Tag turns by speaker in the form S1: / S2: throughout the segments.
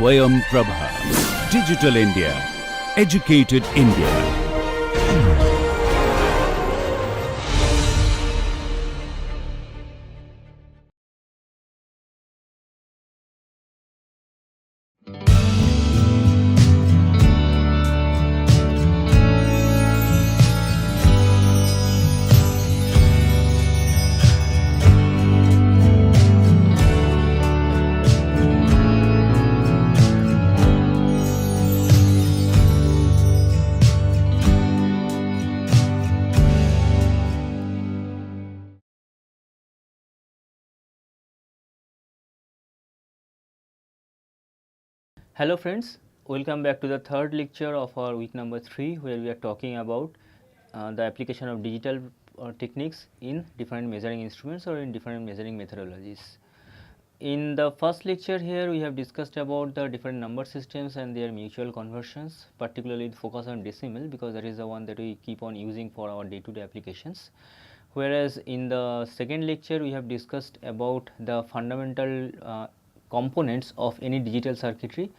S1: Swayam Prabha. Digital India. Educated India.
S2: Hello friends, welcome back to the third lecture of our week number 3, where we are talking about the application of digital techniques in different measuring instruments or in different measuring methodologies. In the first lecture here, we have discussed about the different number systems and their mutual conversions, particularly with focus on decimal, because that is the one that we keep on using for our day-to-day applications. Whereas in the second lecture, we have discussed about the fundamental components of any digital circuitry,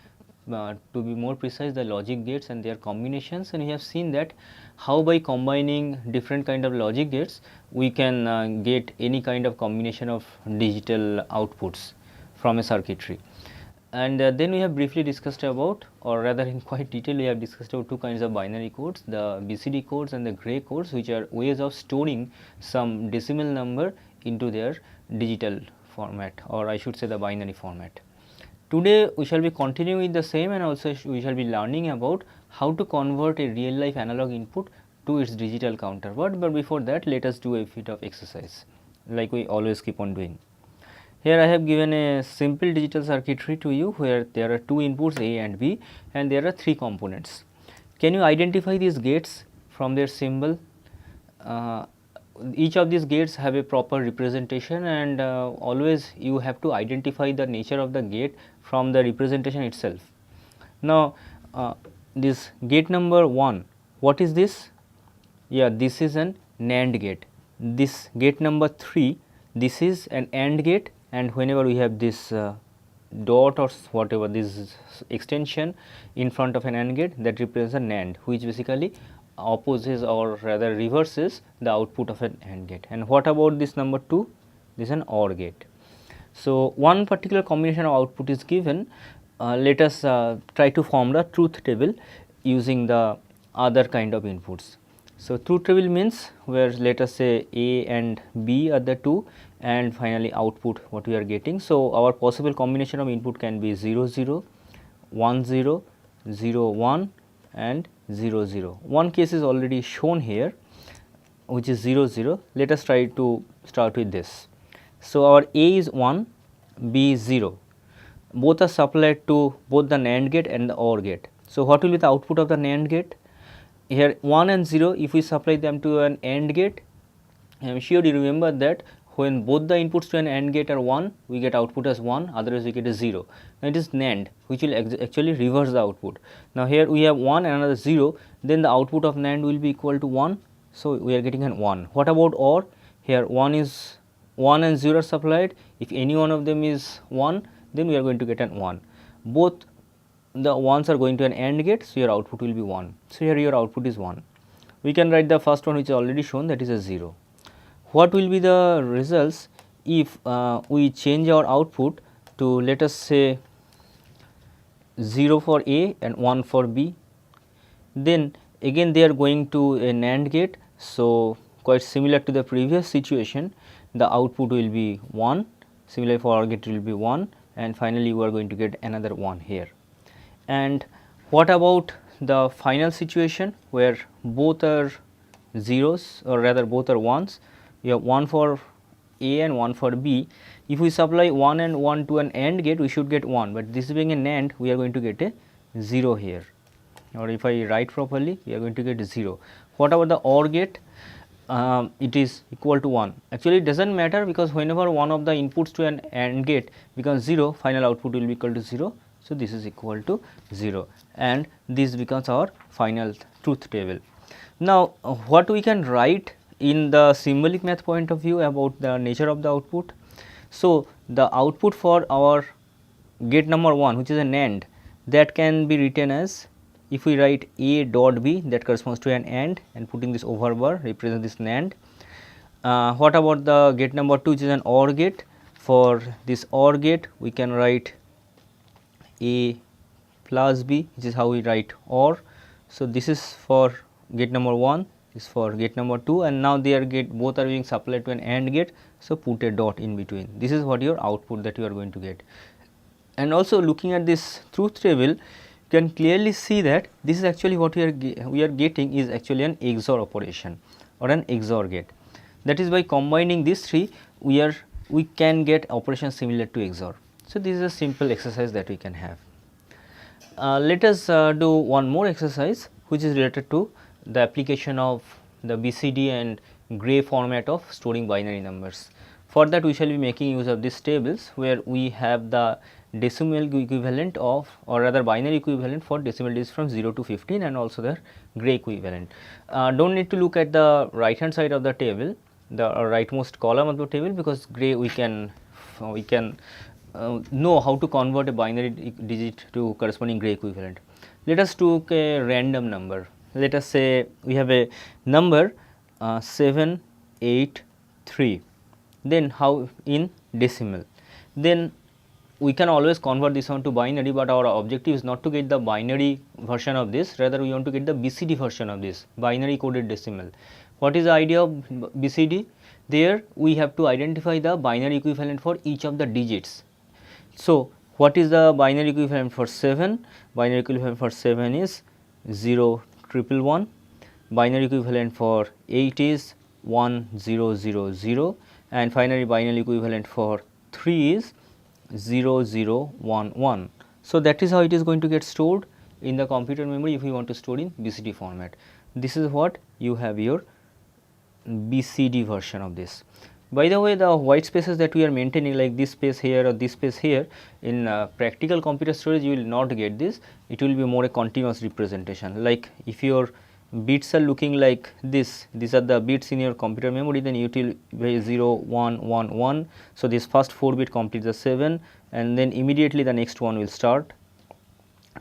S2: to be more precise, the logic gates and their combinations, and we have seen that how by combining different kind of logic gates we can get any kind of combination of digital outputs from a circuitry. And then we have briefly discussed about, or rather in quite detail, we have discussed about two kinds of binary codes, the BCD codes and the gray codes, which are ways of storing some decimal number into their digital format, or I should say the binary format. Today we shall be continuing the same, and also we shall be learning about how to convert a real life analog input to its digital counterpart. But before that, let us do a bit of exercise like we always keep on doing. Here I have given a simple digital circuitry to you, where there are two inputs A and B, and there are three components. Can you identify these gates from their symbol? Each of these gates have a proper representation, and always you have to identify the nature of the gate from the representation itself. Now this gate number 1, what is this? Yeah, this is an NAND gate. This gate number 3, this is an AND gate, and whenever we have this dot or whatever, this extension in front of an AND gate, that represents a NAND, which basically opposes or rather reverses the output of an AND gate. And what about this number 2? This is an OR gate. So one particular combination of output is given. Let us try to form the truth table using the other kind of inputs. So truth table means where, let us say, A and B are the two, and finally output what we are getting. So our possible combination of input can be 0 0, 1 0, 0 1 and 0 0. One case is already shown here, which is 0 0. Let us try to start with this. So our A is 1, B is 0. Both are supplied to both the NAND gate and the OR gate. So what will be the output of the NAND gate? Here 1 and 0, if we supply them to an AND gate, I am sure you remember that when both the inputs to an AND gate are 1, we get output as 1, otherwise we get a 0. Now it is NAND, which will actually reverse the output. Now here we have 1 and another 0, then the output of NAND will be equal to 1, so we are getting an 1. What about OR? Here 1 and 0 are supplied. If any one of them is 1, then we are going to get an 1. Both the 1s are going to an AND gate, so your output will be 1. So here your output is 1. We can write the first one, which is already shown, that is a 0. What will be the results if we change our output to, let us say, 0 for A and 1 for B? Then again they are going to a NAND gate, so quite similar to the previous situation, the output will be 1, similarly for OR gate it will be 1, and finally we are going to get another 1 here. And what about the final situation where both are zeros, or rather both are 1s? You have 1 for A and 1 for B. If we supply 1 and 1 to an AND gate, we should get 1, but this being a NAND, we are going to get a 0 here, or if I write properly, we are going to get 0. What about the OR gate? It is equal to 1. Actually it does not matter, because whenever one of the inputs to an AND gate becomes 0, final output will be equal to 0. So this is equal to 0, and this becomes our final truth table. Now what we can write in the symbolic math point of view about the nature of the output? So the output for our gate number 1, which is a NAND, that can be written as, if we write A dot B, that corresponds to an AND, and putting this over bar represents this NAND. What about the gate number 2, which is an OR gate? For this OR gate we can write A plus B, which is how we write OR. So, this is for gate number 1, is for gate number 2, and now they are both are being supplied to an AND gate. So, put a dot in between. This is what your output that you are going to get. And also looking at this truth table, you can clearly see that this is actually what we are getting is actually an XOR operation or an XOR gate. That is, by combining these three we can get operations similar to XOR. So, this is a simple exercise that we can have. Let us do one more exercise, which is related to the application of the BCD and gray format of storing binary numbers. For that we shall be making use of these tables, where we have the decimal equivalent of, or rather binary equivalent for decimal digits from 0 to 15, and also the gray equivalent. Do not need to look at the right hand side of the table, the rightmost column of the table, because gray we can know how to convert a binary digit to corresponding gray equivalent. Let us take a random number. Let us say we have a number 783, then how in decimal. Then we can always convert this one to binary, but our objective is not to get the binary version of this, rather we want to get the BCD version of this, binary coded decimal. What is the idea of BCD? There we have to identify the binary equivalent for each of the digits. So, what is the binary equivalent for 7? Binary equivalent for 7 is 01111. Binary equivalent for 8 is 1000, and finally binary equivalent for 3 is 0011. So, that is how it is going to get stored in the computer memory if you want to store in BCD format. This is what you have your BCD version of this. By the way, the white spaces that we are maintaining, like this space here or this space here, in practical computer storage you will not get this. It will be more a continuous representation. Like if your bits are looking like this, these are the bits in your computer memory, then it will be 0 1 1 1. So, this first 4 bit completes the 7, and then immediately the next one will start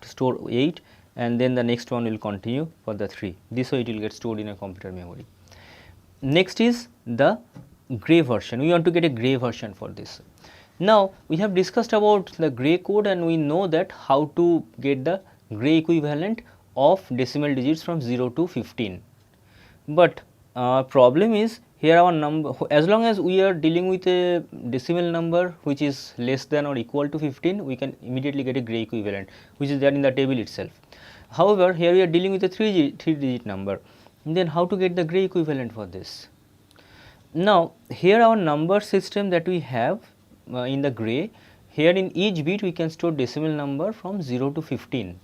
S2: to store 8, and then the next one will continue for the 3. This way it will get stored in a computer memory. Next is the gray version. We want to get a gray version for this. Now, we have discussed about the gray code, and we know that how to get the gray equivalent of decimal digits from 0 to 15. But problem is here our number, as long as we are dealing with a decimal number which is less than or equal to 15, we can immediately get a gray equivalent, which is there in the table itself. However, here we are dealing with a 3 digit number. Then how to get the gray equivalent for this? Now, here our number system that we have in the gray, here in each bit we can store decimal number from 0 to 15.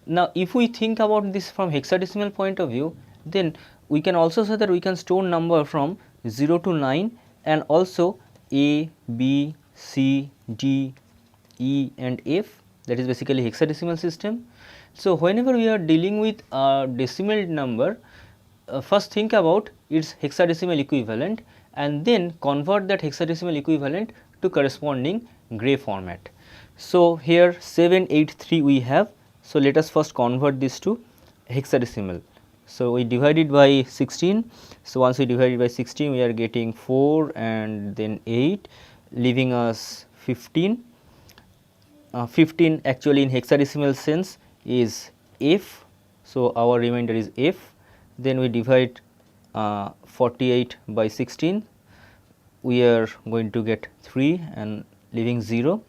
S2: Now, if we think about this from hexadecimal point of view, then we can also say that we can store number from 0 to 9, and also A, B, C, D, E and F, that is basically hexadecimal system. So, whenever we are dealing with a decimal number, first think about its hexadecimal equivalent, and then convert that hexadecimal equivalent to corresponding gray format. So, here 783 we have. So, let us first convert this to hexadecimal. So, we divide it by 16. So, once we divide it by 16, we are getting 4 and then 8, leaving us 15. 15 actually in hexadecimal sense is F. So, our remainder is F. Then we divide 48 by 16, we are going to get 3 and leaving 0,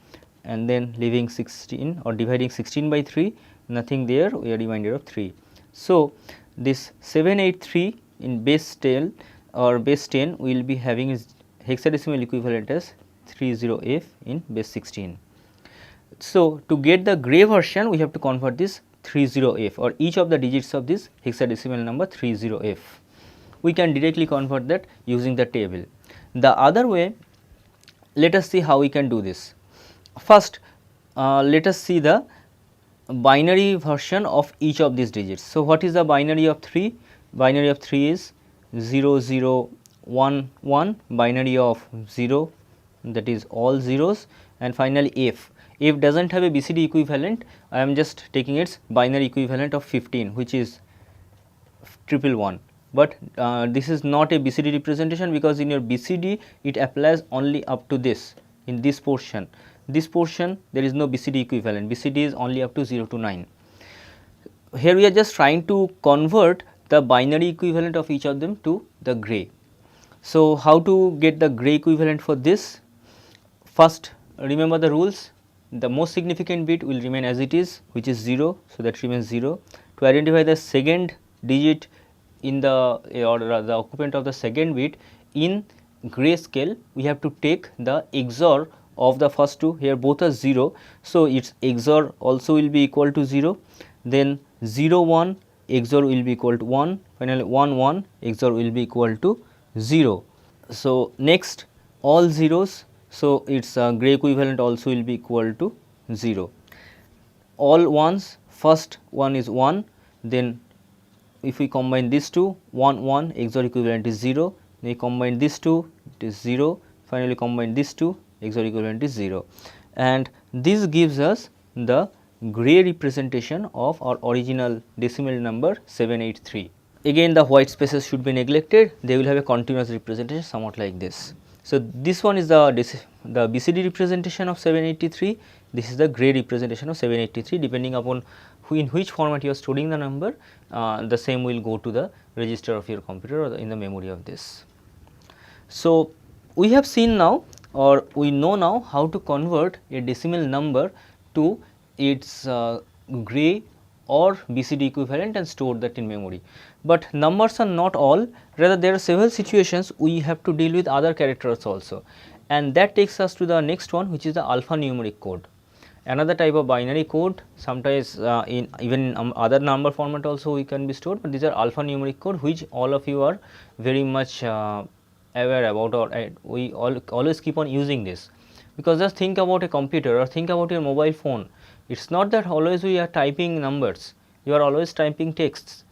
S2: and then leaving 16 or dividing 16 by 3, nothing there, we are remainder of 3. So, this 783 in base 10 or base 10 we will be having its hexadecimal equivalent as 30F in base 16. So, to get the gray version we have to convert this 30F or each of the digits of this hexadecimal number 30F. We can directly convert that using the table. The other way, let us see how we can do this. First, let us see the binary version of each of these digits. So, what is the binary of 3? Binary of 3 is 0011, binary of 0, that is all zeros, and finally F. F does not have a BCD equivalent. I am just taking its binary equivalent of 15, which is 111, but this is not a BCD representation, because in your BCD it applies only up to this, in this portion. This portion there is no BCD equivalent, BCD is only up to 0 to 9. Here we are just trying to convert the binary equivalent of each of them to the gray. So, how to get the gray equivalent for this? First, remember the rules. The most significant bit will remain as it is, which is 0, so that remains 0. To identify the second digit in the or the occupant of the second bit in grayscale, we have to take the XOR of the first two. Here both are 0, so its XOR also will be equal to 0. Then 0 1 XOR will be equal to 1, finally 1 1 XOR will be equal to 0. So, next all zeros, so its gray equivalent also will be equal to 0. All ones, first one is 1, then if we combine these two, 1 1 XOR equivalent is 0, then we combine these two, it is 0, finally combine these two, XOR equivalent is 0, and this gives us the gray representation of our original decimal number 783. Again the white spaces should be neglected, they will have a continuous representation somewhat like this. So, this one is the BCD representation of 783, this is the gray representation of 783. Depending upon in which format you are storing the number, the same will go to the register of your computer or in the memory of this. So, we have seen now, or we know now how to convert a decimal number to its gray or BCD equivalent and store that in memory. But numbers are not all, rather there are several situations we have to deal with other characters also, and that takes us to the next one, which is the alphanumeric code. Another type of binary code, sometimes in even other number format also we can be stored, but these are alphanumeric code which all of you are very much aware about, or we always keep on using this, because just think about a computer or think about your mobile phone. It is not that always we are typing numbers, you are always typing texts.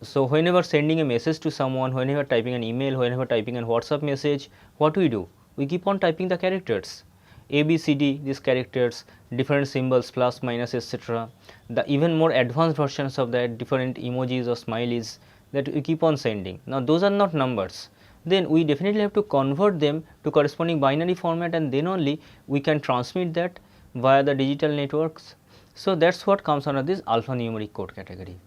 S2: So, whenever sending a message to someone, whenever typing an email, whenever typing a WhatsApp message, what we do? We keep on typing the characters, A, B, C, D, these characters, different symbols, plus, minus, etc. The even more advanced versions of that, different emojis or smileys that we keep on sending. Now, those are not numbers. Then we definitely have to convert them to corresponding binary format, and then only we can transmit that via the digital networks. So, that is what comes under this alphanumeric code category.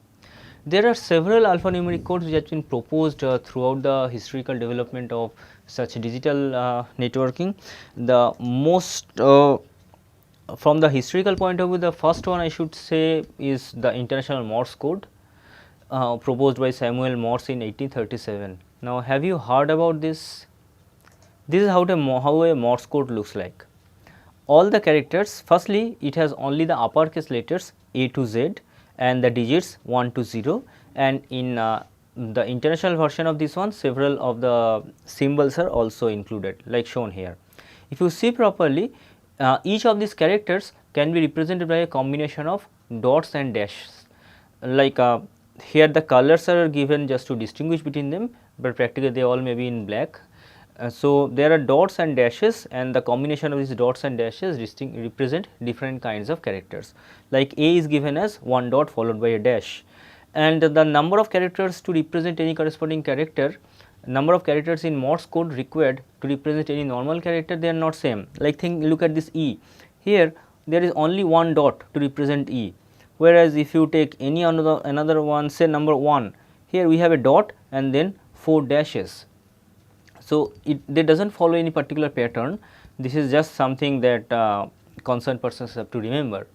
S2: There are several alphanumeric codes which have been proposed throughout the historical development of such digital networking. The most from the historical point of view, the first one I should say is the International Morse code proposed by Samuel Morse in 1837. Now, have you heard about this? This is how a Morse code looks like. All the characters, firstly it has only the uppercase letters A to Z and the digits 1 to 0, and in the international version of this one, several of the symbols are also included, like shown here. If you see properly, each of these characters can be represented by a combination of dots and dashes, like here the colors are given just to distinguish between them, but practically they all may be in black. So, there are dots and dashes, and the combination of these dots and dashes represent different kinds of characters, like A is given as 1 dot followed by a dash, and the number of characters to represent any corresponding character, number of characters in Morse code required to represent any normal character, they are not same. Like look at this E, here there is only 1 dot to represent E, whereas if you take any another one, say number 1, here we have a dot and then 4 dashes. So, they does not follow any particular pattern, this is just something that concerned persons have to remember.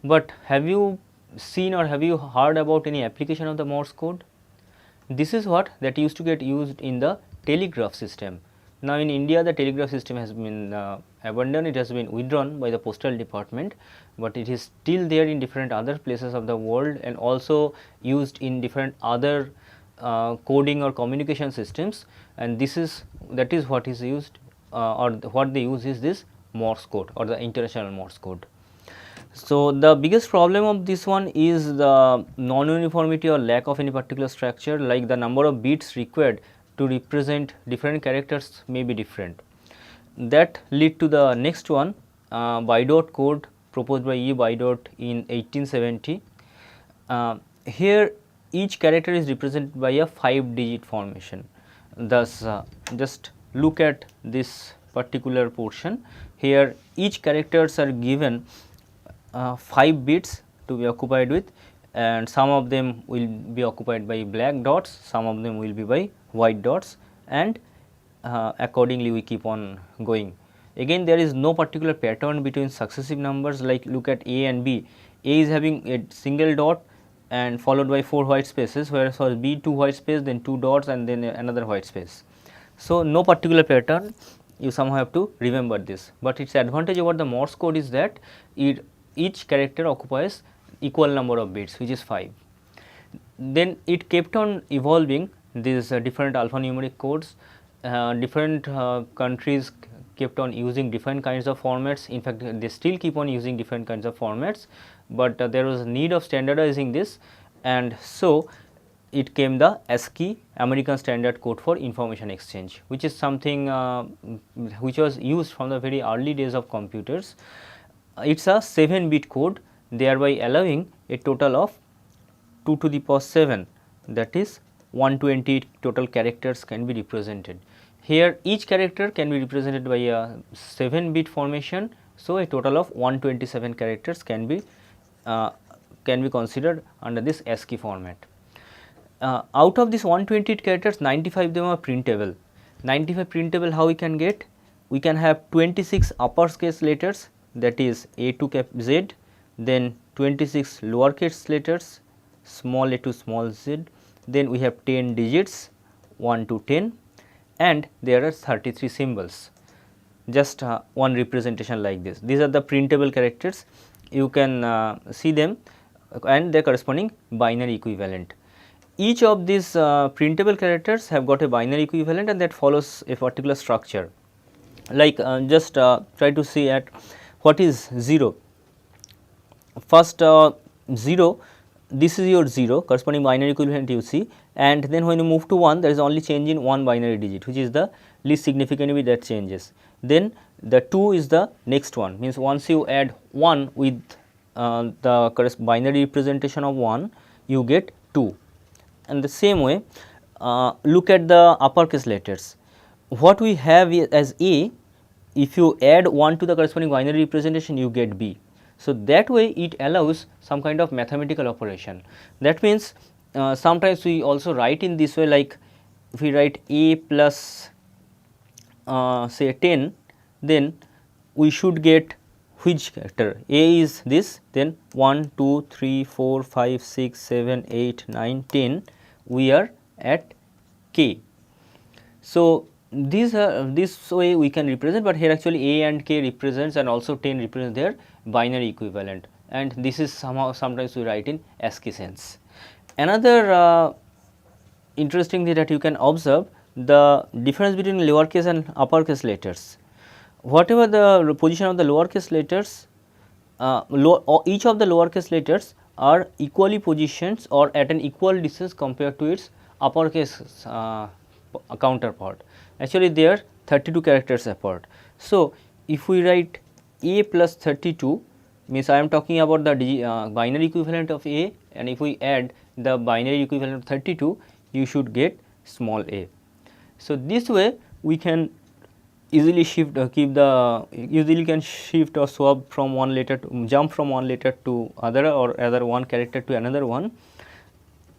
S2: But have you seen or have you heard about any application of the Morse code? This is what that used to get used in the telegraph system. Now, in India the telegraph system has been abandoned, it has been withdrawn by the postal department, but it is still there in different other places of the world and also used in different other coding or communication systems, and that is what is used or what they use is this Morse code or the International Morse code. So, the biggest problem of this one is the non-uniformity or lack of any particular structure, like the number of bits required to represent different characters may be different. that lead to the next one, Bidot code proposed by E. Bidot in 1870. Here each character is represented by a 5-digit formation. Thus, just look at this particular portion. Here each characters are given 5 bits to be occupied with, and some of them will be occupied by black dots, some of them will be by white dots, and accordingly we keep on going. Again, there is no particular pattern between successive numbers, like look at A and B. A is having a single dot and followed by 4 white spaces, whereas for B 2 white space, then 2 dots and then another white space. So, no particular pattern, you somehow have to remember this, but its advantage over the Morse code is that each character occupies equal number of bits, which is 5. Then it kept on evolving these different alphanumeric codes. Different countries kept on using different kinds of formats. In fact, they still keep on using different kinds of formats, but there was a need of standardizing this, and so it came the ASCII, American Standard Code for Information Exchange, which is something which was used from the very early days of computers. It is a 7-bit code, thereby allowing a total of 2 to the power 7, that is 120 total characters can be represented. Here each character can be represented by a 7-bit formation, so a total of 127 characters can be considered under this ASCII format. Out of this 128 characters, 95 of them are printable. 95 printable, how we can get? We can have 26 uppercase letters, that is A to cap Z, then 26 lowercase letters, small a to small z, then we have 10 digits 1 to 10, and there are 33 symbols. Just one representation like this. These are the printable characters. You can see them and their corresponding binary equivalent. Each of these printable characters have got a binary equivalent, and that follows a particular structure. Like just try to see at what is 0. First 0, this is your 0 corresponding binary equivalent you see, and then when you move to 1, there is only change in one binary digit, which is the least significant bit that changes. Then the 2 is the next one, means once you add 1 with the binary representation of 1, you get 2. And the same way, look at the uppercase letters. What we have as A, if you add 1 to the corresponding binary representation, you get B. So, that way it allows some kind of mathematical operation. That means, sometimes we also write in this way, like if we write A plus say 10, then we should get which character? A is this, then 1, 2, 3, 4, 5, 6, 7, 8, 9, 10, we are at K. So, this way we can represent, but here actually A and K represents, and also 10 represents their binary equivalent, and this is sometimes we write in ASCII sense. Another interesting thing that you can observe, the difference between lowercase and uppercase letters. Whatever the position of the lowercase letters, each of the lowercase letters are equally positioned or at an equal distance compared to its uppercase counterpart. Actually, they are 32 characters apart. So, if we write A plus 32, means I am talking about the binary equivalent of A, and if we add the binary equivalent of 32, you should get small a. So, this way we can easily shift easily can shift or swap from one letter to jump from one letter to other, or rather one character to another one,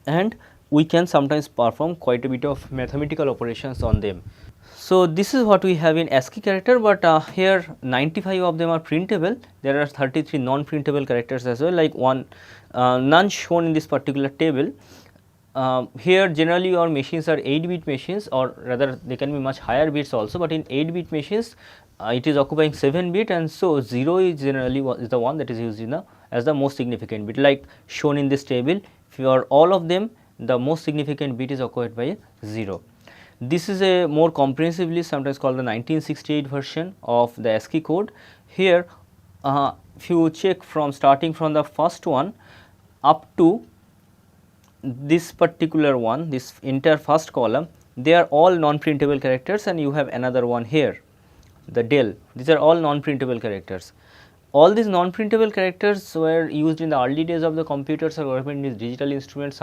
S2: and we can sometimes perform quite a bit of mathematical operations on them. So, this is what we have in ASCII character, but here 95 of them are printable. There are 33 non-printable characters as well, like none shown in this particular table. Here generally your machines are 8-bit machines, or rather they can be much higher bits also, but in 8-bit machines it is occupying 7-bit, and so 0 is generally is the one that is used as the most significant bit, like shown in this table. For all of them, the most significant bit is occupied by 0. This is a more comprehensive list, sometimes called the 1968 version of the ASCII code. Here if you check from starting from the first one up to this particular one, this entire first column, they are all non-printable characters, and you have another one here. the del, these are all non-printable characters. All these non-printable characters were used in the early days of the computers or development in digital instruments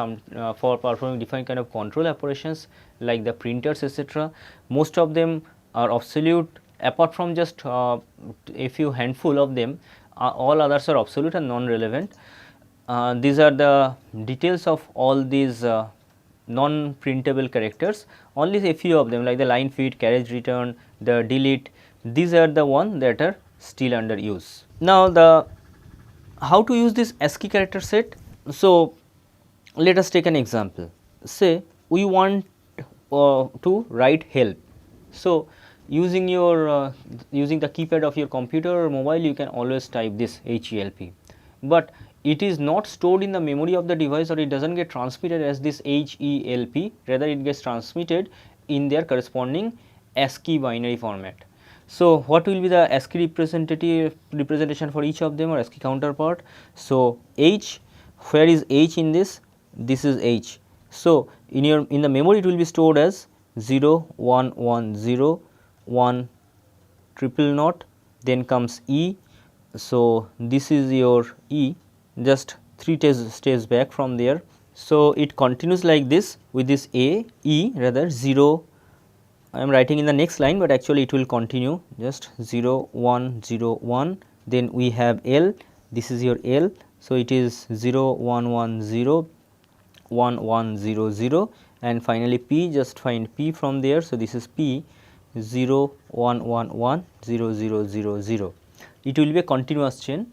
S2: for performing different kind of control operations like the printers, etc. Most of them are obsolete, apart from just a few handful of them, all others are obsolete and non-relevant. These are the details of all these non-printable characters. Only a few of them like the line feed, carriage return, the delete, these are the ones that are still under use. Now, the how to use this ASCII character set. So, let us take an example. Say we want to write help. So, using your using the keypad of your computer or mobile, you can always type this HELP, but it is not stored in the memory of the device, or it does not get transmitted as this HELP, rather it gets transmitted in their corresponding ASCII binary format. So, what will be the ASCII representation for each of them, or ASCII counterpart? So, H, where is H in this? This is H. So, in the memory it will be stored as 0 1 1 0 1 triple naught, then comes E. So, this is your E, just 3 stages back from there. So, it continues like this with this A, E rather 0, I am writing in the next line, but actually it will continue just 0 1 0 1, then we have L, this is your L. So, it is 0 1 1 0 1 1 0 0, and finally P, just find P from there. So, this is P 0 1 1 1 0 0 0 0. It will be a continuous chain.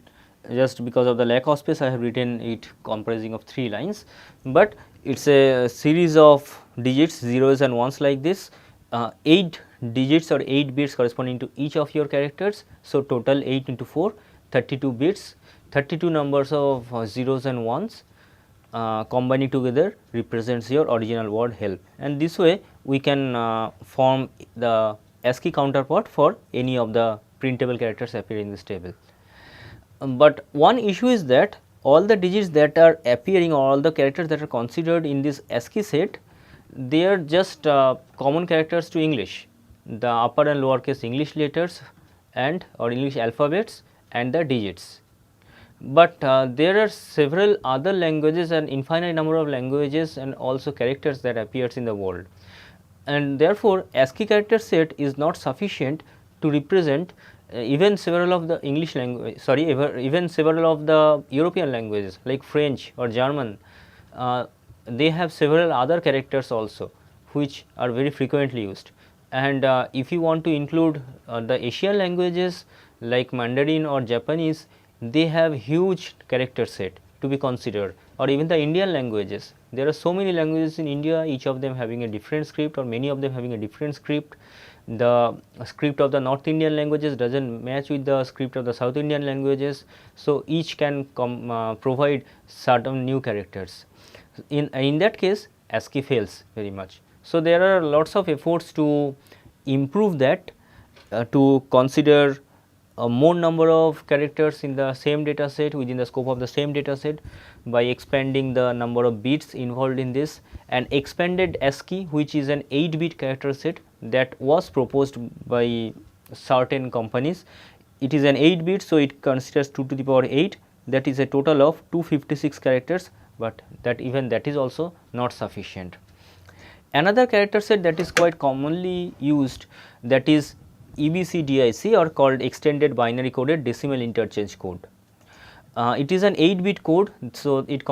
S2: Just because of the lack of space, I have written it comprising of 3 lines, but it is a series of digits, zeros and ones like this, 8 digits or 8 bits corresponding to each of your characters. So, total 8 into 4, 32 bits, 32 numbers of zeros and ones combining together represents your original word help, and this way we can form the ASCII counterpart for any of the printable characters appearing in this table. But one issue is that all the digits that are appearing, or all the characters that are considered in this ASCII set, they are just common characters to English, the upper and lower case English letters and or English alphabets and the digits. But there are several other languages and infinite number of languages and also characters that appears in the world, and therefore, ASCII character set is not sufficient to represent even several of the English language, even several of the European languages like French or German. They have several other characters also which are very frequently used, and if you want to include the Asian languages like Mandarin or Japanese, they have huge character set to be considered, or even the Indian languages. There are so many languages in India, each of them having a different script, or many of them having a different script. The script of the North Indian languages does not match with the script of the South Indian languages. So, each can provide certain new characters. In that case, ASCII fails very much. So, there are lots of efforts to improve that, to consider a more number of characters in the same data set within the scope of the same data set by expanding the number of bits involved in this, and expanded ASCII, which is an 8-bit character set that was proposed by certain companies. It is an 8-bit, so it considers 2 to the power 8, that is a total of 256 characters, but that is also not sufficient. Another character set that is quite commonly used, that is EBCDIC, or called extended binary coded decimal interchange code. It is an 8-bit code, so it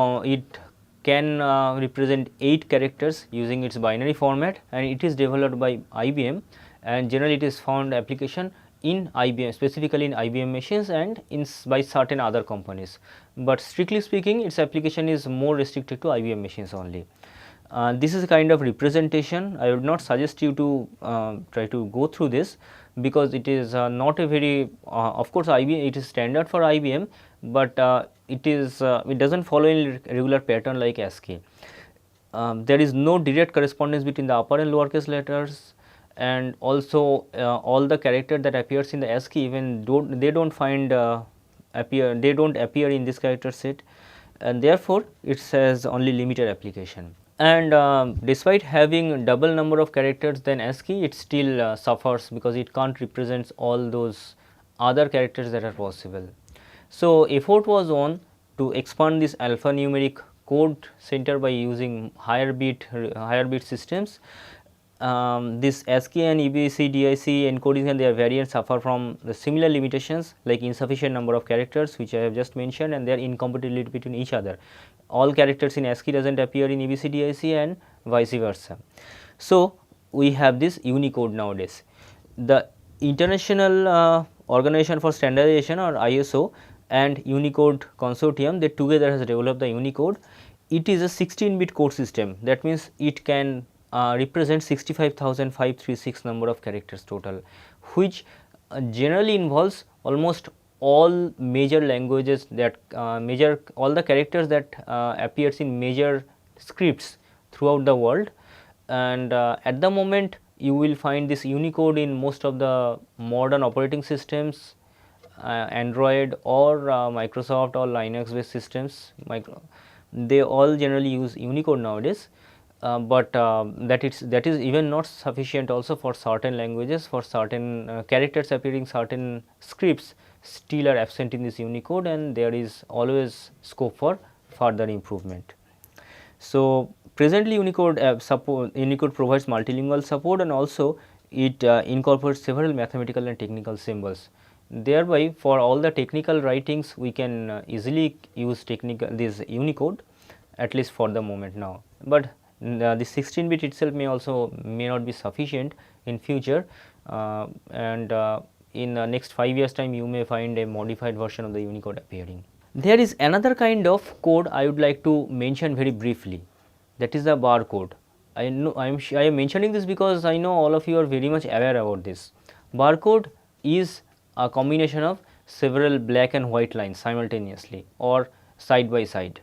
S2: can represent 8 characters using its binary format, and it is developed by IBM, and generally it is found application in IBM, specifically in IBM machines and by certain other companies, but strictly speaking its application is more restricted to IBM machines only. This is a kind of representation. I would not suggest you to try to go through this, because it is not a very of course IBM, it is standard for IBM, but it does not follow any regular pattern like ASCII. There is no direct correspondence between the upper and lower case letters, and also all the character that appears in the ASCII, even they don't appear in this character set, and therefore it has only limited application. and despite having double number of characters than ASCII, it still suffers because it can't represent all those other characters that are possible. So, effort was on to expand this alphanumeric code center by using higher bit systems. This ASCII and EBC DIC encoding and their variants suffer from the similar limitations like insufficient number of characters, which I have just mentioned, and their incompatibility between each other. All characters in ASCII does not appear in EBC DIC and vice versa. So, we have this Unicode nowadays. The International Organization for Standardization, or ISO, and Unicode Consortium, they together has developed the Unicode. It is a 16-bit code system, that means it can represent 65,536 number of characters total, which generally involves almost all major languages that all the characters that appears in major scripts throughout the world. And at the moment you will find this Unicode in most of the modern operating systems, Android or Microsoft or Linux based systems. They all generally use Unicode nowadays, but that is even not sufficient also for certain languages. For certain characters appearing certain scripts still are absent in this Unicode, and there is always scope for further improvement. So, presently Unicode provides multilingual support, and also it incorporates several mathematical and technical symbols. Thereby, for all the technical writings we can easily use this Unicode, at least for the moment now. But the 16-bit itself may not be sufficient in future, and in next 5 years time you may find a modified version of the Unicode appearing. There is another kind of code I would like to mention very briefly, that is the barcode. I am mentioning this because I know all of you are very much aware about this. Barcode is a combination of several black and white lines simultaneously or side by side.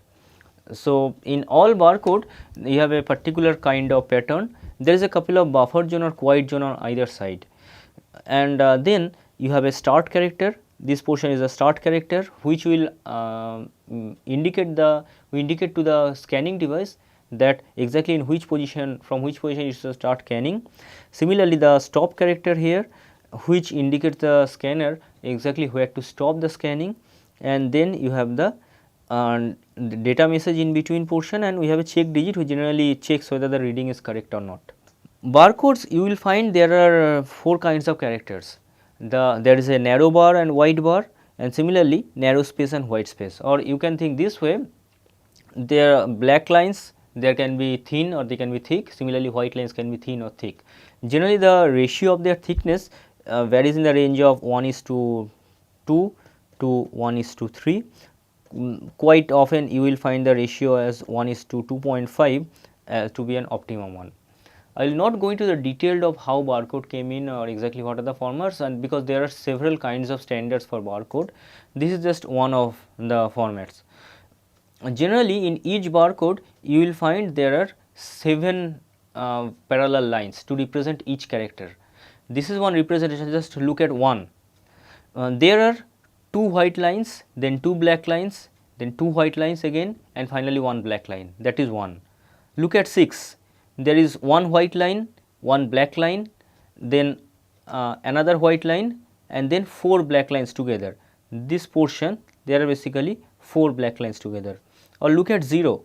S2: So, in all barcode you have a particular kind of pattern. There is a couple of buffer zone or quiet zone on either side, and then you have a start character. This portion is a start character which will indicate to the scanning device that exactly in which position, from which position it should start scanning. Similarly, the stop character here, which indicates the scanner exactly where to stop the scanning, and then you have the data message in between portion, and we have a check digit which generally checks whether the reading is correct or not. Barcodes, you will find there are 4 kinds of characters. There is a narrow bar and wide bar, and similarly narrow space and white space, or you can think this way: there are black lines, there can be thin or they can be thick. Similarly, white lines can be thin or thick. Generally, the ratio of their thickness varies in the range of 1:2 to 1:3. Quite often you will find the ratio as 1:2.5 to be an optimum one. I will not go into the detail of how barcode came in or exactly what are the formats, and because there are several kinds of standards for barcode, this is just one of the formats. Generally, in each barcode you will find there are 7 parallel lines to represent each character. This is one representation. Just look at one. There are 2 white lines, then 2 black lines, then 2 white lines again, and finally 1 black line. That is 1. Look at 6. There is 1 white line, 1 black line, then another white line, and then 4 black lines together. This portion, there are basically 4 black lines together. Or look at 0.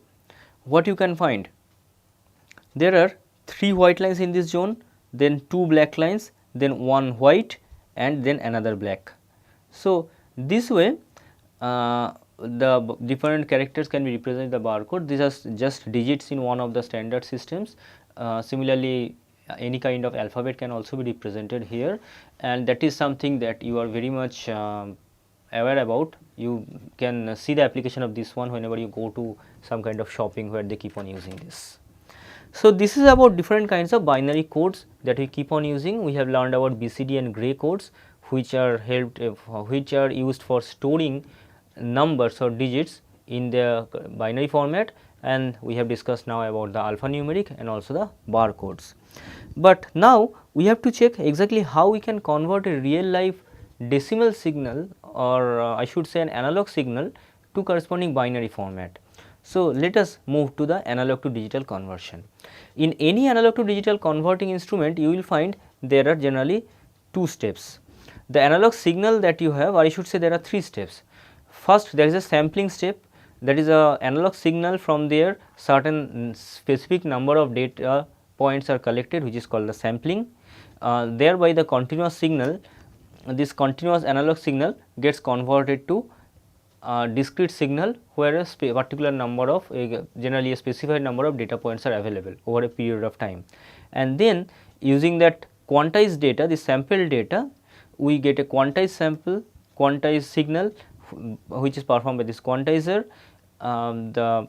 S2: What you can find? There are 3 white lines in this zone, then 2 black lines, then 1 white, and then another black. So, this way the different characters can be represented in the barcode. These are just digits in one of the standard systems. Similarly, any kind of alphabet can also be represented here, and that is something that you are very much aware about. You can see the application of this one whenever you go to some kind of shopping where they keep on using this. So, this is about different kinds of binary codes that we keep on using. We have learned about BCD and gray codes, which are used for storing numbers or digits in the binary format, and we have discussed now about the alphanumeric and also the barcodes. But now we have to check exactly how we can convert a real life decimal signal, or I should say an analog signal, to corresponding binary format. So, let us move to the analog to digital conversion. In any analog to digital converting instrument, you will find there are generally two steps. The analog signal that you have, or I should say there are three steps. First, there is a sampling step, that is a analog signal. From there certain specific number of data points are collected, which is called the sampling. Thereby the continuous signal, this continuous analog signal gets converted to discrete signal, where a particular number of generally a specified number of data points are available over a period of time. And then using that quantized data, the sample data, we get a quantized sample, quantized signal, which is performed by this quantizer. The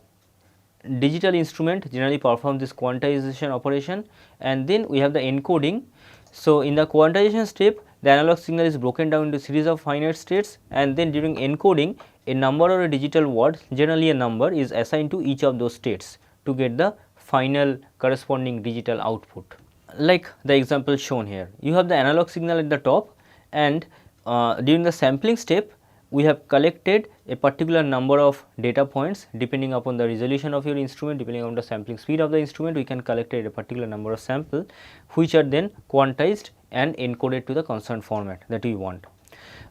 S2: digital instrument generally performs this quantization operation, and then we have the encoding. So, in the quantization step, the analog signal is broken down into series of finite states, and then during encoding a number or a digital word, generally a number, is assigned to each of those states to get the final corresponding digital output. Like the example shown here, you have the analog signal at the top, and during the sampling step we have collected a particular number of data points. Depending upon the resolution of your instrument, depending on the sampling speed of the instrument, we can collect a particular number of sample, which are then quantized and encoded to the concerned format that we want.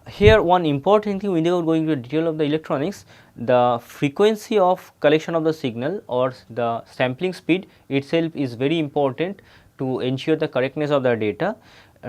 S2: Here one important thing, without going into the detail of the electronics, the frequency of collection of the signal or the sampling speed itself is very important to ensure the correctness of the data.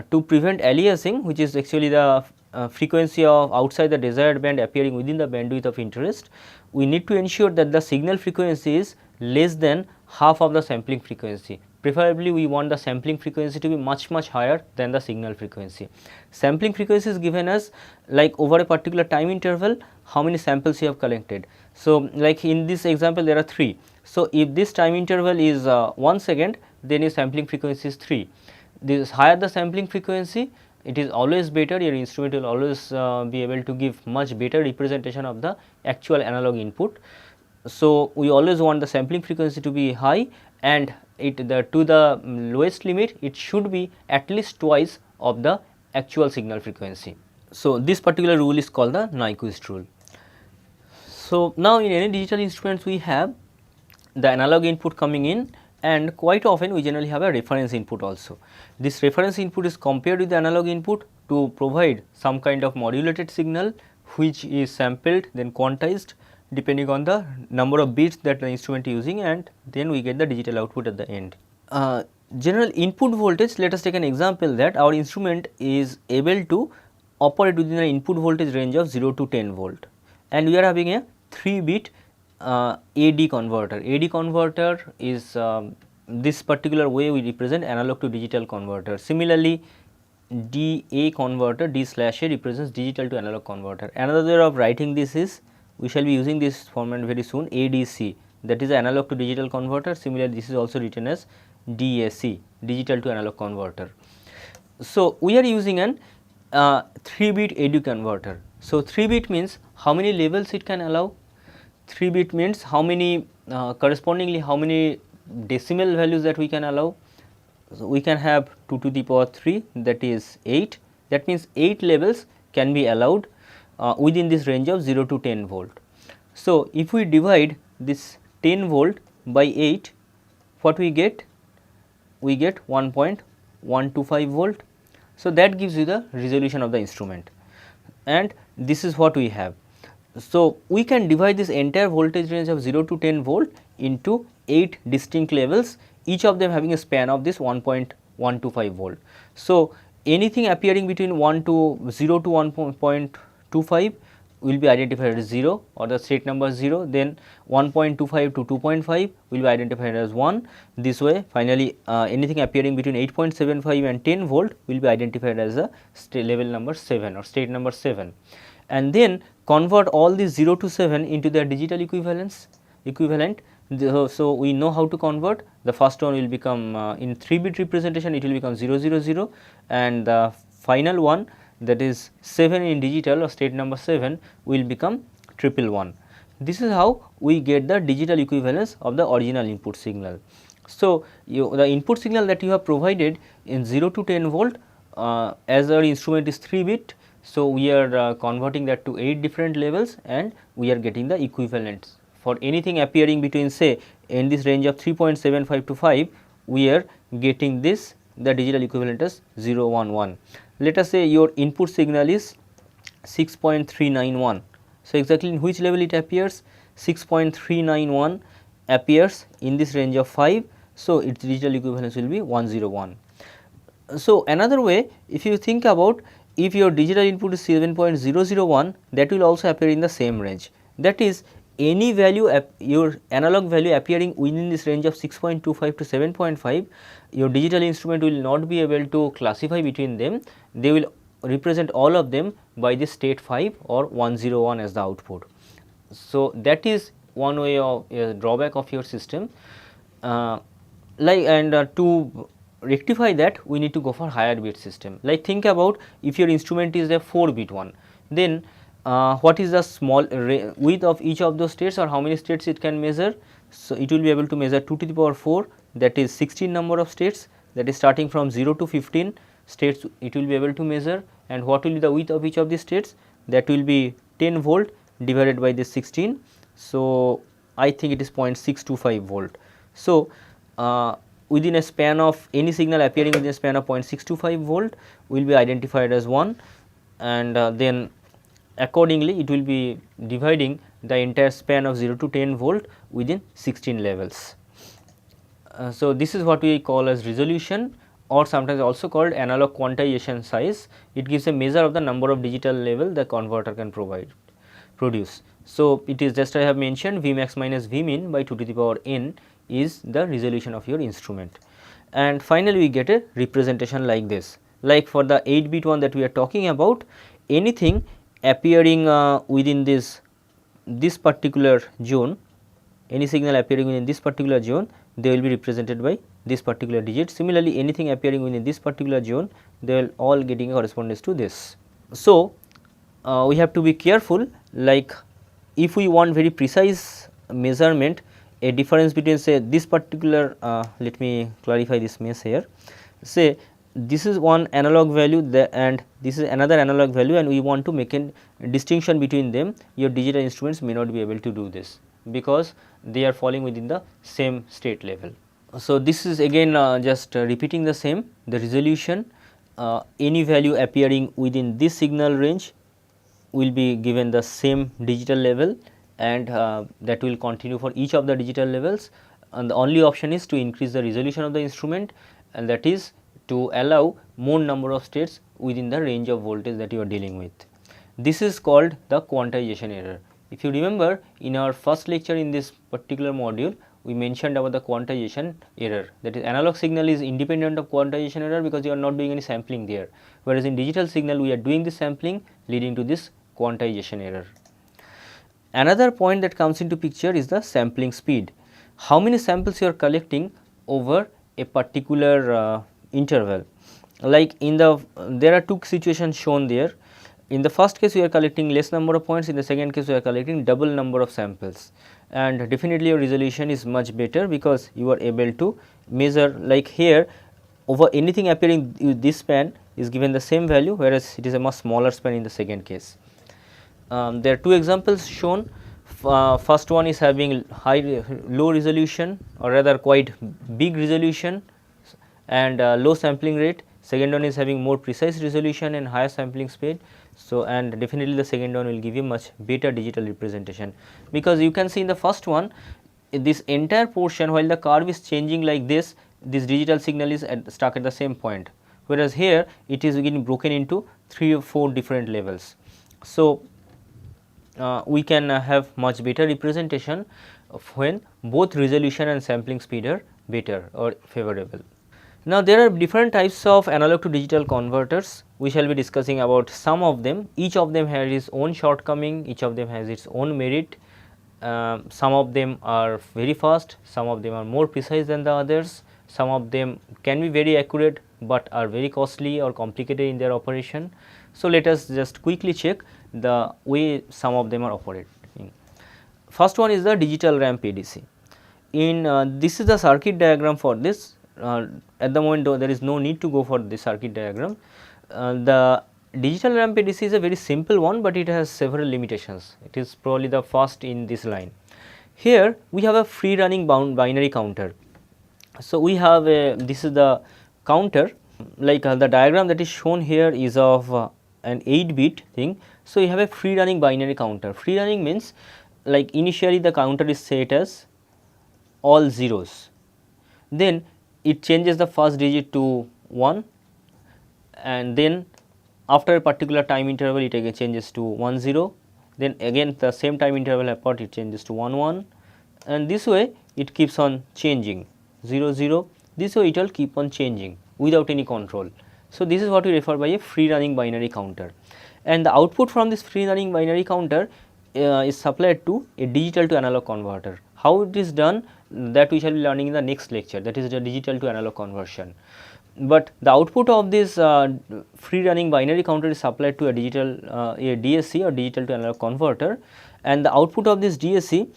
S2: To prevent aliasing, which is actually the frequency of outside the desired band appearing within the bandwidth of interest, we need to ensure that the signal frequency is less than half of the sampling frequency. Preferably we want the sampling frequency to be much higher than the signal frequency. Sampling frequency is given as like over a particular time interval how many samples you have collected. So, like in this example there are 3. So, if this time interval is 1 second, then your sampling frequency is 3. This higher the sampling frequency, it is always better, your instrument will always be able to give much better representation of the actual analog input. So, we always want the sampling frequency to be high, and to the lowest limit it should be at least twice of the actual signal frequency. So, this particular rule is called the Nyquist rule. So, now in any digital instruments we have the analog input coming in, and quite often we generally have a reference input also. This reference input is compared with the analog input to provide some kind of modulated signal, which is sampled then quantized depending on the number of bits that the instrument is using, and then we get the digital output at the end. General input voltage, let us take an example that our instrument is able to operate within the input voltage range of 0 to 10 volt, and we are having a 3-bit AD converter. AD converter is this particular way we represent analog to digital converter. Similarly, DA converter, D/A represents digital to analog converter. Another way of writing this is, we shall be using this format very soon, ADC, that is analog to digital converter. Similarly, this is also written as DAC, digital to analog converter. So, we are using an 3-bit AD converter. So, 3-bit means how many levels it can allow. 3-bit means how many correspondingly how many decimal values that we can allow. So, we can have 2 to the power 3, that is 8, that means 8 levels can be allowed within this range of 0 to 10 volt. So, if we divide this 10 volt by 8, what we get? We get 1.125 volt. So, that gives you the resolution of the instrument, and this is what we have. So, we can divide this entire voltage range of 0 to 10 volt into 8 distinct levels, each of them having a span of this 1.125 volt. So, anything appearing between 0 to 1.25 will be identified as 0 or the state number 0, then 1.25 to 2.5 will be identified as 1. This way finally, anything appearing between 8.75 and 10 volt will be identified as a level number 7 or state number 7, and then convert all these 0 to 7 into their digital equivalent. So, we know how to convert. The first one will become in 3-bit representation, it will become 000, and the final one, that is 7 in digital or state number 7, will become 111. This is how we get the digital equivalence of the original input signal. So, the input signal that you have provided in 0 to 10 volt, as our instrument is 3-bit. So, we are converting that to 8 different levels, and we are getting the equivalents for anything appearing between say in this range of 3.75 to 5, we are getting this the digital equivalent as 0 1 1. Let us say your input signal is 6.391. So, exactly in which level it appears? 6.391 appears in this range of 5. So, its digital equivalence will be 101. So, another way, if you think about, if your digital input is 7.001, that will also appear in the same range. That is, any value your analog value appearing within this range of 6.25 to 7.5, your digital instrument will not be able to classify between them. They will represent all of them by the state 5 or 101 as the output. So, that is one way of drawback of your system. To rectify that, we need to go for higher bit system. Like, think about if your instrument is a 4 bit one, then what is the small width of each of those states, or how many states it can measure. So, it will be able to measure 2 to the power 4, that is 16 number of states, that is starting from 0 to 15 states it will be able to measure. And what will be the width of each of these states? That will be 10 volt divided by this 16. So, I think it is 0.625 volt. So, within a span of any signal appearing within a span of 0.625 volt will be identified as 1, and then accordingly it will be dividing the entire span of 0 to 10 volt within 16 levels. So, this is what we call as resolution, or sometimes also called analog quantization size. It gives a measure of the number of digital level the converter can produce. So, it is just I have mentioned V max minus V min by 2 to the power n is the resolution of your instrument. And finally, we get a representation like this. Like for the 8 bit one that we are talking about, anything appearing within this particular zone, any signal appearing within this particular zone, they will be represented by this particular digit. Similarly, anything appearing within this particular zone, they will all getting a correspondence to this. So, we have to be careful, like if we want very precise measurement, a difference between say this particular, let me clarify this mess here, say this is one analog value and this is another analog value, and we want to make a distinction between them. Your digital instruments may not be able to do this because they are falling within the same state level. So, this is again just repeating the same, the resolution, any value appearing within this signal range will be given the same digital level, and that will continue for each of the digital levels, and the only option is to increase the resolution of the instrument, and that is to allow more number of states within the range of voltage that you are dealing with. This is called the quantization error. If you remember, in our first lecture in this particular module, we mentioned about the quantization error, that is analog signal is independent of quantization error because you are not doing any sampling there, whereas in digital signal we are doing the sampling, leading to this quantization error. Another point that comes into picture is the sampling speed. How many samples you are collecting over a particular interval. Like in there are two situations shown there. In the first case we are collecting less number of points, in the second case we are collecting double number of samples, and definitely your resolution is much better because you are able to measure, like here over anything appearing with this span is given the same value, whereas it is a much smaller span in the second case. There are two examples shown. First one is having low resolution, or rather quite big resolution and low sampling rate. Second one is having more precise resolution and higher sampling speed. So, and definitely the second one will give you much better digital representation, because you can see in the first one this entire portion, while the curve is changing like this digital signal is stuck at the same point, whereas here it is again broken into 3 or 4 different levels. So, we can have much better representation when both resolution and sampling speed are better or favorable. Now, there are different types of analog to digital converters. We shall be discussing about some of them. Each of them has its own shortcoming, each of them has its own merit. Some of them are very fast, some of them are more precise than the others, some of them can be very accurate, but are very costly or complicated in their operation. So, let us just quickly check the way some of them are operating. First one is the digital ramp ADC. In this is the circuit diagram for this. At the moment, though, there is no need to go for the circuit diagram. The digital ramp ADC is a very simple one, but it has several limitations. It is probably the first in this line. here we have a free running binary counter. So, we have a, this is the counter, like the diagram that is shown here is of an 8-bit thing. So, you have a free running binary counter. Free running means like initially the counter is set as all zeros, then it changes the first digit to 1, and then after a particular time interval it again changes to 1 0, then again the same time interval apart it changes to 1 1, and this way it keeps on changing 0 0, this way it will keep on changing without any control. So, this is what we refer by a free running binary counter, and the output from this free running binary counter is supplied to a digital to analog converter. How it is done, that we shall be learning in the next lecture, that is the digital to analog conversion. But the output of this free running binary counter is supplied to a digital a DSC or digital to analog converter, and the output of this DSC,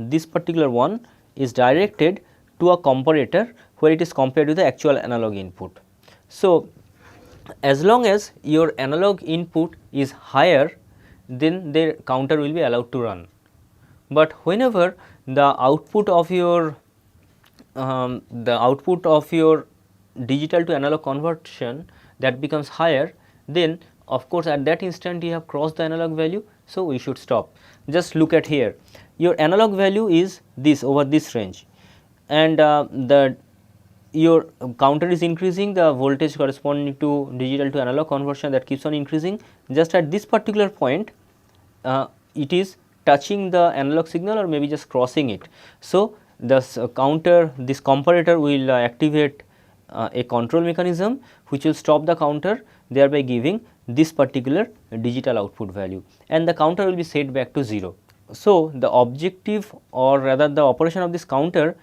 S2: this particular one, is directed to a comparator where it is compared with the actual analog input. So, as long as your analog input is higher, then the counter will be allowed to run. But whenever the output of your digital to analog conversion that becomes higher, then of course at that instant you have crossed the analog value. So, we should stop. Just look at here, your analog value is this over this range, and your counter is increasing, the voltage corresponding to digital to analog conversion that keeps on increasing. Just at this particular point it is touching the analog signal or maybe just crossing it. So, this counter, this comparator will activate a control mechanism which will stop the counter, thereby giving this particular digital output value, and the counter will be set back to 0. So, the objective or rather the operation of this counter,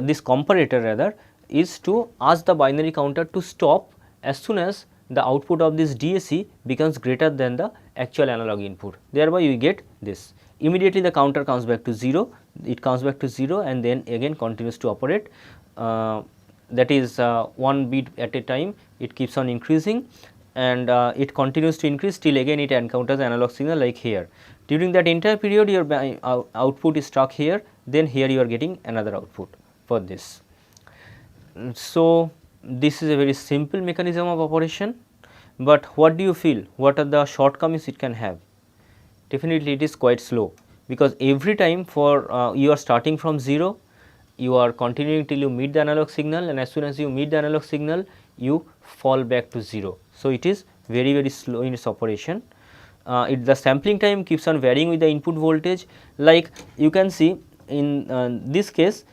S2: this comparator rather, is to ask the binary counter to stop as soon as the output of this DAC becomes greater than the actual analog input, thereby you get this. Immediately the counter comes back to 0, it comes back to 0 and then again continues to operate, that is 1 bit at a time, it keeps on increasing, and it continues to increase till again it encounters analog signal like here. During that entire period your output is stuck here, then here you are getting another output for this. So, this is a very simple mechanism of operation, but what do you feel, what are the shortcomings it can have? Definitely it is quite slow, because every time for you are starting from 0, you are continuing till you meet the analog signal, and as soon as you meet the analog signal you fall back to 0. So, it is very slow in its operation. The sampling time keeps on varying with the input voltage, like you can see in this case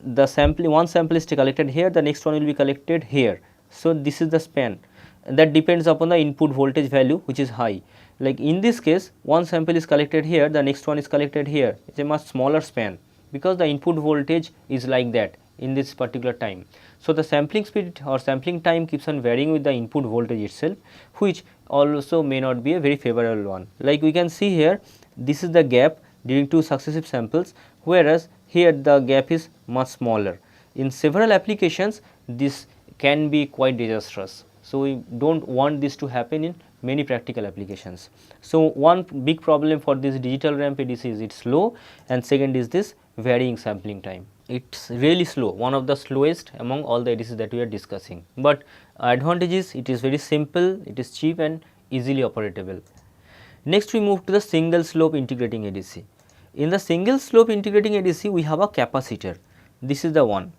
S2: the sample, one sample is collected here, the next one will be collected here. So, this is the span that depends upon the input voltage value which is high. Like in this case one sample is collected here, the next one is collected here, it is a much smaller span because the input voltage is like that in this particular time. So, the sampling speed or sampling time keeps on varying with the input voltage itself, which also may not be a very favorable one. Like we can see here, this is the gap during two successive samples, whereas here the gap is much smaller. In several applications this can be quite disastrous. So, we do not want this to happen in many practical applications. So, one big problem for this digital ramp ADC is it is slow, and second is this varying sampling time. It is really slow, one of the slowest among all the ADCs that we are discussing, but advantage is it is very simple, it is cheap and easily operatable. Next we move to the single slope integrating ADC. In the single slope integrating ADC we have a capacitor, this is the one.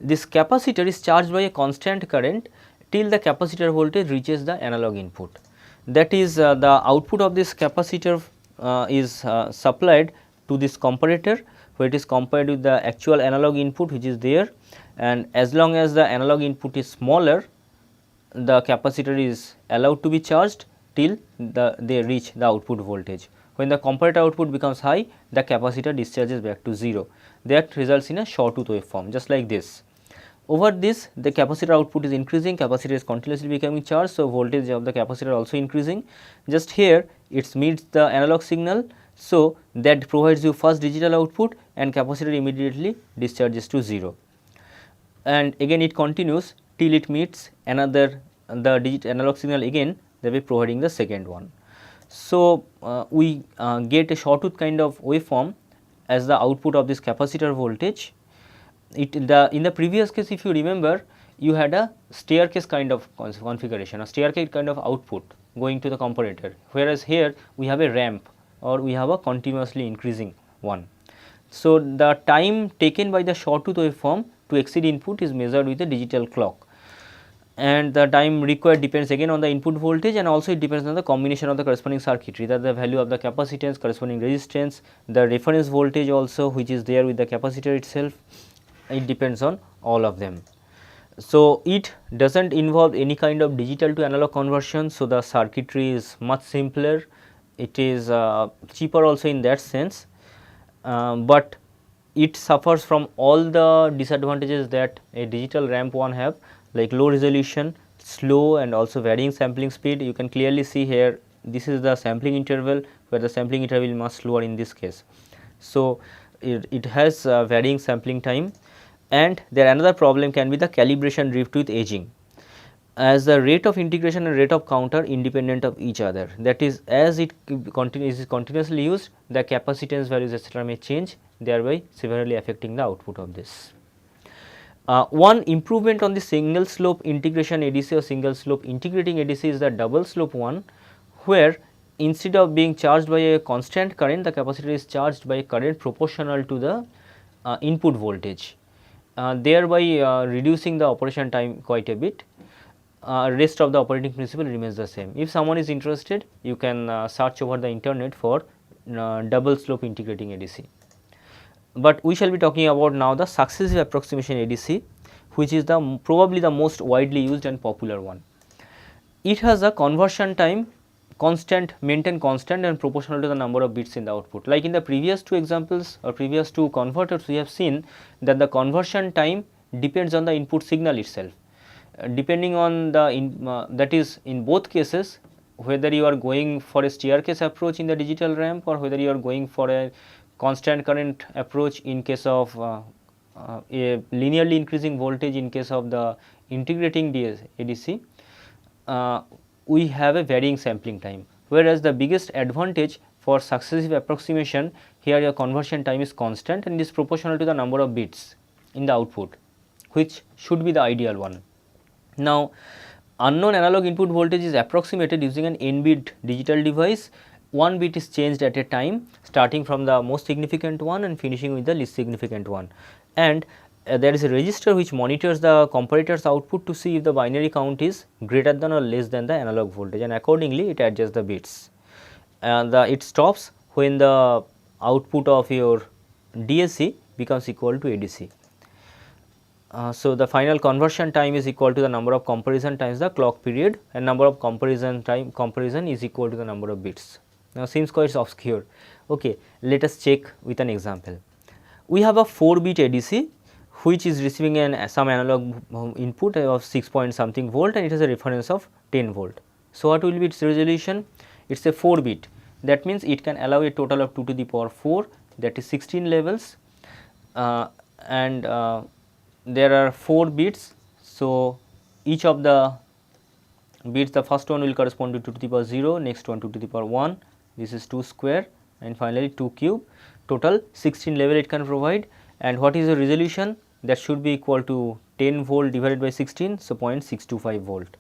S2: This capacitor is charged by a constant current till the capacitor voltage reaches the analog input. That is the output of this capacitor is supplied to this comparator, where it is compared with the actual analog input which is there, and as long as the analog input is smaller, the capacitor is allowed to be charged till they reach the output voltage. When the comparator output becomes high, the capacitor discharges back to 0. That results in a sawtooth waveform just like this. Over this the capacitor output is increasing, capacitor is continuously becoming charged, so voltage of the capacitor also increasing. Just here it meets the analog signal, so that provides you first digital output and capacitor immediately discharges to 0. And again it continues till it meets another the analog signal again, thereby providing the second one. So, we get a sawtooth kind of waveform, as the output of this capacitor voltage. In the previous case, if you remember, you had a staircase kind of configuration, a staircase kind of output going to the comparator, whereas here we have a ramp or we have a continuously increasing one. So, the time taken by the sawtooth waveform to exceed input is measured with a digital clock, and the time required depends again on the input voltage, and also it depends on the combination of the corresponding circuitry, that the value of the capacitance, corresponding resistance, the reference voltage also which is there with the capacitor itself, it depends on all of them. So, it does not involve any kind of digital to analog conversion. So, the circuitry is much simpler, it is cheaper also in that sense, but it suffers from all the disadvantages that a digital ramp one have, like low resolution, slow and also varying sampling speed. You can clearly see here, this is the sampling interval, where the sampling interval is much slower in this case. So, it has varying sampling time, and there another problem can be the calibration drift with aging, as the rate of integration and rate of counter independent of each other, that is, as it is continuously used, the capacitance values etc. may change, thereby severely affecting the output of this. One improvement on the single slope integration ADC or single slope integrating ADC is the double slope one, where instead of being charged by a constant current, the capacitor is charged by a current proportional to the input voltage, thereby reducing the operation time quite a bit. Rest of the operating principle remains the same. If someone is interested, you can search over the internet for double slope integrating ADC. But we shall be talking about now the successive approximation ADC, which is the probably the most widely used and popular one. It has a conversion time constant, maintained constant and proportional to the number of bits in the output. Like in the previous two examples or previous two converters, we have seen that the conversion time depends on the input signal itself. Depending on the that is, in both cases, whether you are going for a staircase approach in the digital ramp or whether you are going for a constant current approach in case of a linearly increasing voltage in case of the integrating ADC, we have a varying sampling time, whereas the biggest advantage for successive approximation, here your conversion time is constant and is proportional to the number of bits in the output, which should be the ideal one. Now, unknown analog input voltage is approximated using an n-bit digital device. One bit is changed at a time, starting from the most significant one and finishing with the least significant one, and there is a register which monitors the comparator's output to see if the binary count is greater than or less than the analog voltage, and accordingly it adjusts the bits. It stops when the output of your DAC becomes equal to ADC. So, the final conversion time is equal to the number of comparison times the clock period, and number of comparison is equal to the number of bits. Now, seems quite obscure. Okay, let us check with an example. We have a 4-bit ADC which is receiving some analog input of 6 point something volt, and it has a reference of 10 volt. So, what will be its resolution? It is a 4-bit, that means it can allow a total of 2 to the power 4, that is 16 levels, and there are 4 bits. So, each of the bits, the first one will correspond to 2 to the power 0, next one 2 to the power 1, this is 2 square, and finally 2 cube, total 16 level it can provide. And what is the resolution? That should be equal to 10 volt divided by 16, so 0.625 volt.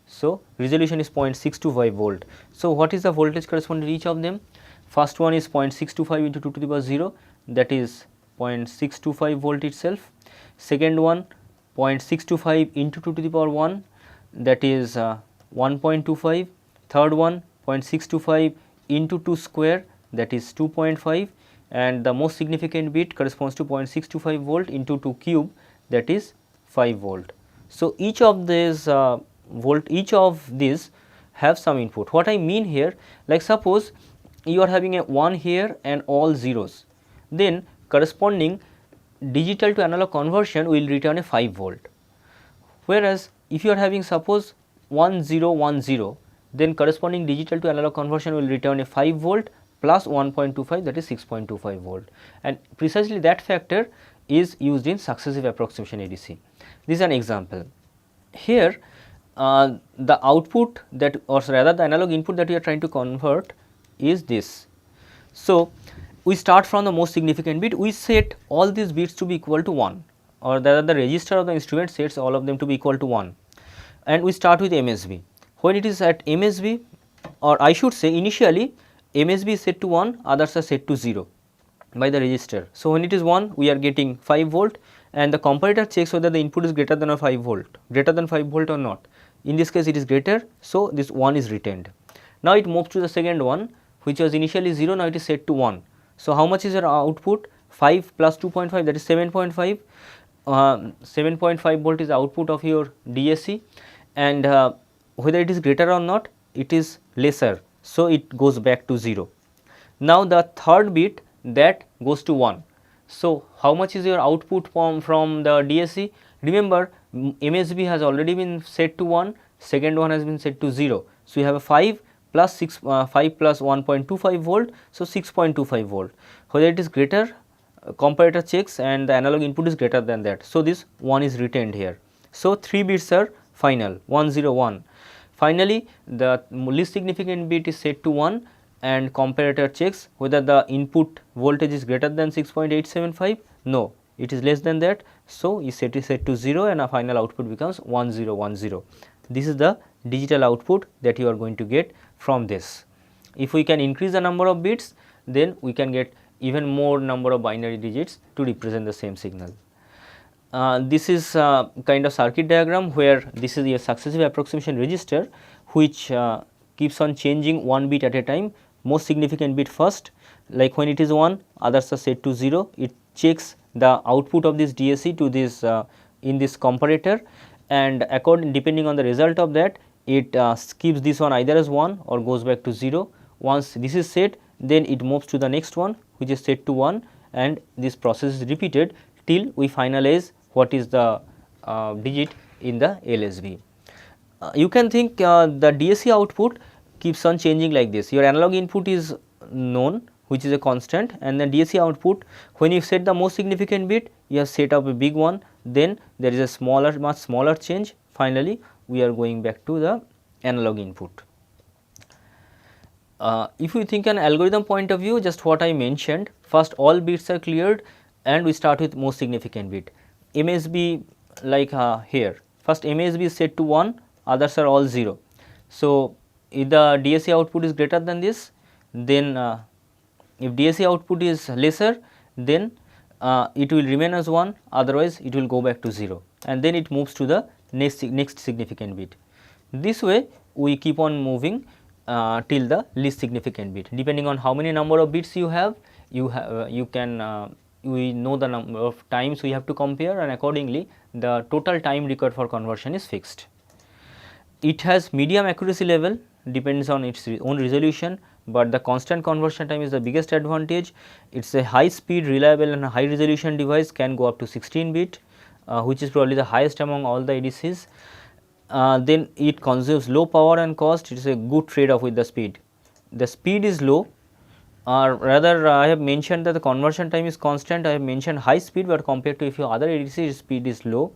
S2: So, resolution is 0.625 volt. So, what is the voltage corresponding to each of them? First one is 0.625 into 2 to the power 0, that is 0.625 volt itself. Second one 0.625 into 2 to the power 1, that is 1.25. Third one 0.625 into 2 square, that is 2.5, and the most significant bit corresponds to 0.625 volt into 2 cube, that is 5 volt. So, each of these have some input. What I mean here, like suppose you are having a 1 here and all zeros, then corresponding digital to analog conversion will return a 5 volt, whereas if you are having suppose 1010, then corresponding digital to analog conversion will return a 5 volt plus 1.25, that is 6.25 volt, and precisely that factor is used in successive approximation ADC. This is an example. Here the output that, or rather the analog input that we are trying to convert is this. So, we start from the most significant bit, we set all these bits to be equal to 1, or that the register of the instrument sets all of them to be equal to 1, and we start with MSB. When it is at MSB, or I should say initially MSB is set to 1, others are set to 0 by the register. So, when it is 1, we are getting 5 volt, and the comparator checks whether the input is greater than or 5 volt, or not. In this case it is greater, so this 1 is retained. Now, it moves to the second one, which was initially 0, now it is set to 1. So, how much is your output? 5 plus 2.5, that is 7.5. 7.5 volt is the output of your DAC, and whether it is greater or not, it is lesser. So, it goes back to 0. Now, the third bit, that goes to 1. So, how much is your output from the DAC? Remember, MSB has already been set to 1, second one has been set to 0. So, you have a 5 plus 5 plus 1.25 volt, so 6.25 volt. Whether it is greater, comparator checks and the analog input is greater than that. So, this 1 is retained here. So, 3 bits are final, 1 0 1. Finally, the least significant bit is set to 1, and comparator checks whether the input voltage is greater than 6.875, no, it is less than that. So, you set to 0, and a final output becomes 1 0 1 0. This is the digital output that you are going to get from this. If we can increase the number of bits, then we can get even more number of binary digits to represent the same signal. This is kind of circuit diagram where this is a successive approximation register, which keeps on changing one bit at a time. Most significant bit first, like when it is 1, others are set to 0. It checks the output of this DAC to this in this comparator, and depending on the result of that, it keeps this one either as 1 or goes back to 0. Once this is set, then it moves to the next one, which is set to 1, and this process is repeated till we finalize what is the digit in the LSB. You can think the DAC output keeps on changing like this. Your analog input is known, which is a constant, and the DAC output, when you set the most significant bit, you have set up a big one, then there is a smaller, much smaller change. Finally, we are going back to the analog input. If we think an algorithm point of view, just what I mentioned, first all bits are cleared and we start with most significant bit. MSB, like here, first MSB is set to 1, others are all 0. So, if the DAC output is greater than this, then if DAC output is lesser, then it will remain as 1, otherwise it will go back to 0, and then it moves to the next significant bit. This way we keep on moving till the least significant bit. Depending on how many number of bits you have, we know the number of times we have to compare, and accordingly the total time required for conversion is fixed. It has medium accuracy level, depends on its own resolution, but the constant conversion time is the biggest advantage. It is a high speed, reliable and high resolution device, can go up to 16 bit, which is probably the highest among all the ADCs. Then it consumes low power and cost. It is a good trade off with the speed. The speed is low, or rather I have mentioned that the conversion time is constant. I have mentioned high speed, but compared to if your other ADCs, speed is low.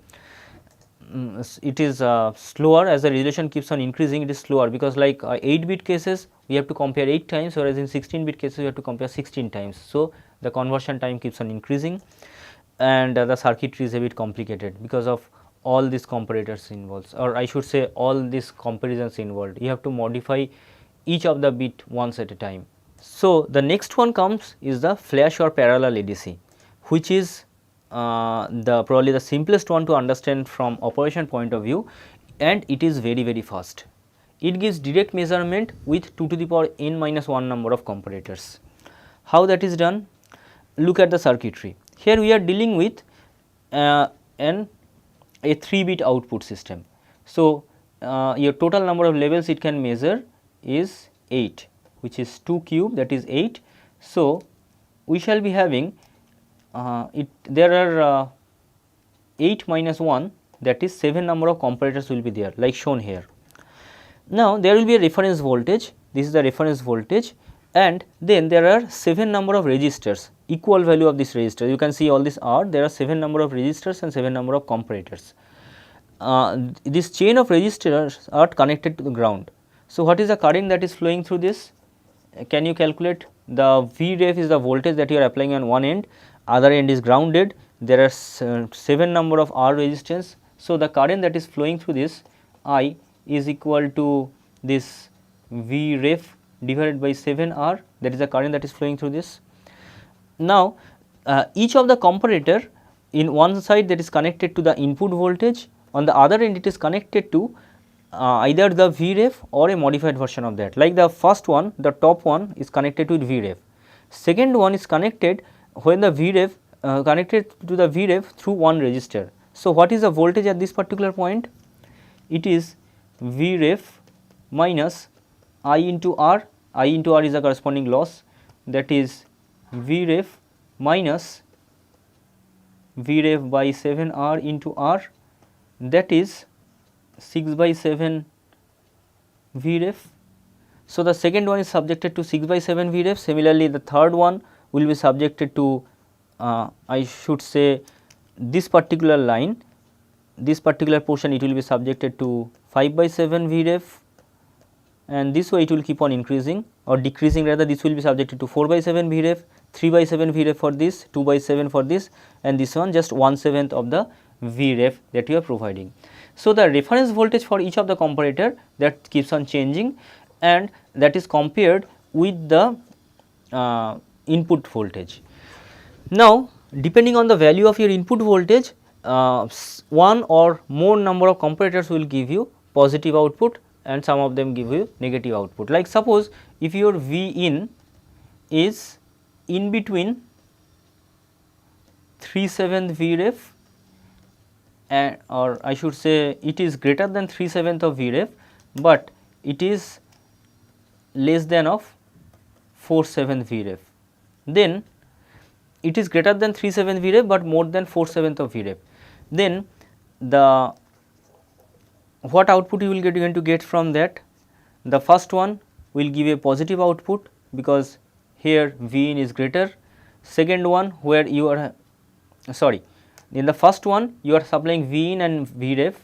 S2: It is slower as the resolution keeps on increasing. It is slower because like 8-bit cases we have to compare 8 times, whereas in 16-bit cases we have to compare 16 times. So, the conversion time keeps on increasing, and the circuitry is a bit complicated because of all these comparators involved, or I should say all these comparisons involved. You have to modify each of the bit once at a time. So, the next one comes is the flash or parallel ADC, which is probably the simplest one to understand from operation point of view, and it is very fast. It gives direct measurement with 2 to the power n minus 1 number of comparators. How that is done? Look at the circuitry. Here we are dealing with a 3-bit output system. So, your total number of levels it can measure is 8, which is 2 cube, that is 8. So, we shall be having there are 8 minus 1, that is 7 number of comparators will be there, like shown here. Now, there will be a reference voltage, this is the reference voltage, and then there are 7 number of resistors, equal value of this resistor. You can see all this R, there are 7 number of resistors and 7 number of comparators. This chain of resistors are connected to the ground. So, what is the current that is flowing through this? can you calculate the V ref is the voltage that you are applying on one end, other end is grounded, there are 7 number of R resistance. So, the current that is flowing through this I is equal to this V ref divided by 7 R, that is the current that is flowing through this. Now, each of the comparator in one side that is connected to the input voltage, on the other end it is connected to either the Vref or a modified version of that. Like the first one, the top one is connected with Vref, second one is connected when the Vref connected to the Vref through one resistor. So, what is the voltage at this particular point? It is Vref minus I into R, I into R is the corresponding loss, that is Vref minus Vref by 7 R into R, that is 6 by 7 Vref. So, the second one is subjected to 6 by 7 Vref. Similarly, the third one will be subjected to I should say this particular line, this particular portion it will be subjected to 5 by 7 Vref, and this way it will keep on increasing or decreasing, rather this will be subjected to 4 by 7 Vref, 3 by 7 Vref for this, 2 by 7 for this, and this one just 1/7 of the Vref that you are providing. So, the reference voltage for each of the comparator that keeps on changing, and that is compared with the input voltage. Now, depending on the value of your input voltage, one or more number of comparators will give you positive output and some of them give you negative output. Like suppose if your V in is in between 3/7 Vref and, or I should say it is greater than 3/7 of Vref, but it is less than of 4/7 Vref, then it is greater than 3/7 Vref, but more than 4/7 of Vref, then the what output you will going to get from that? The first one will give a positive output because here V in is greater. Second one where you are in the first one you are supplying V in and Vref,